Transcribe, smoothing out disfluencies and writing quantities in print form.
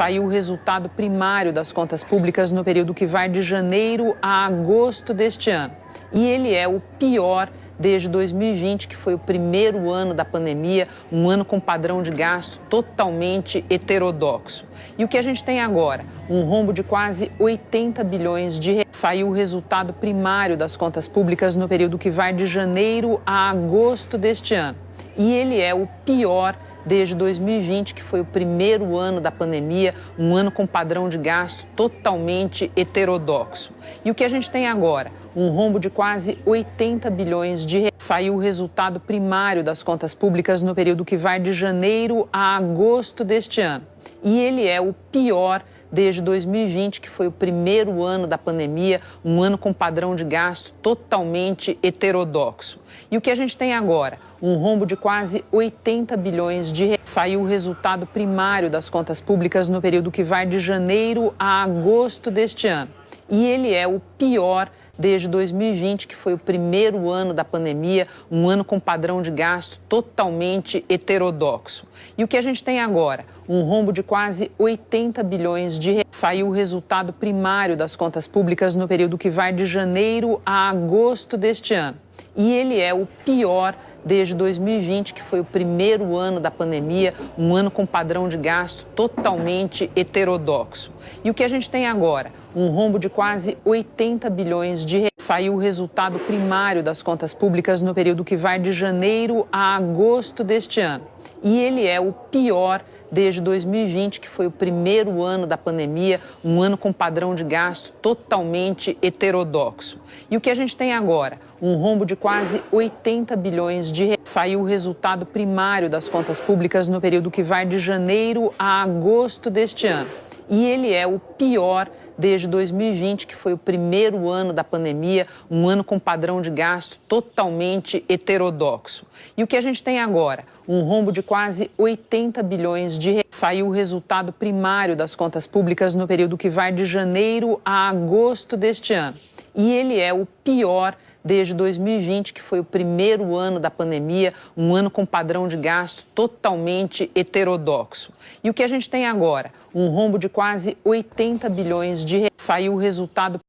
Saiu o resultado primário das contas públicas no período que vai de janeiro a agosto deste ano. E ele é o pior desde 2020, que foi o primeiro ano da pandemia, um ano com padrão de gasto totalmente heterodoxo. E o que a gente tem agora? Um rombo de quase 80 bilhões de reais. Saiu o resultado primário das contas públicas no período que vai de janeiro a agosto deste ano. E ele é o pior desde 2020, que foi o primeiro ano da pandemia, um ano com padrão de gasto totalmente heterodoxo. E o que a gente tem agora? Um rombo de quase 80 bilhões de reais. Saiu o resultado primário das contas públicas no período que vai de janeiro a agosto deste ano. E ele é o pior desde 2020, que foi o primeiro ano da pandemia, um ano com padrão de gasto totalmente heterodoxo. E o que a gente tem agora? Um rombo de quase 80 bilhões de reais. Saiu o resultado primário das contas públicas no período que vai de janeiro a agosto deste ano. E ele é o pior desde 2020, que foi o primeiro ano da pandemia, um ano com padrão de gasto totalmente heterodoxo. E o que a gente tem agora? Um rombo de quase 80 bilhões de reais. Saiu o resultado primário das contas públicas no período que vai de janeiro a agosto deste ano. E ele é o pior desde 2020, que foi o primeiro ano da pandemia, um ano com padrão de gasto totalmente heterodoxo. E o que a gente tem agora? Um rombo de quase 80 bilhões de reais. Saiu o resultado primário das contas públicas no período que vai de janeiro a agosto deste ano. E ele é o pior desde 2020, que foi o primeiro ano da pandemia, um ano com padrão de gasto totalmente heterodoxo. E o que a gente tem agora? Um rombo de quase 80 bilhões de reais. Saiu o resultado primário das contas públicas no período que vai de janeiro a agosto deste ano. E ele é o pior desde 2020, que foi o primeiro ano da pandemia, um ano com padrão de gasto totalmente heterodoxo. E o que a gente tem agora? Um rombo de quase 80 bilhões de reais. Saiu o resultado primário das contas públicas no período que vai de janeiro a agosto deste ano. E ele é o pior desde 2020, que foi o primeiro ano da pandemia, um ano com padrão de gasto totalmente heterodoxo. E o que a gente tem agora? Um rombo de quase 80 bilhões de reais. Saiu o resultado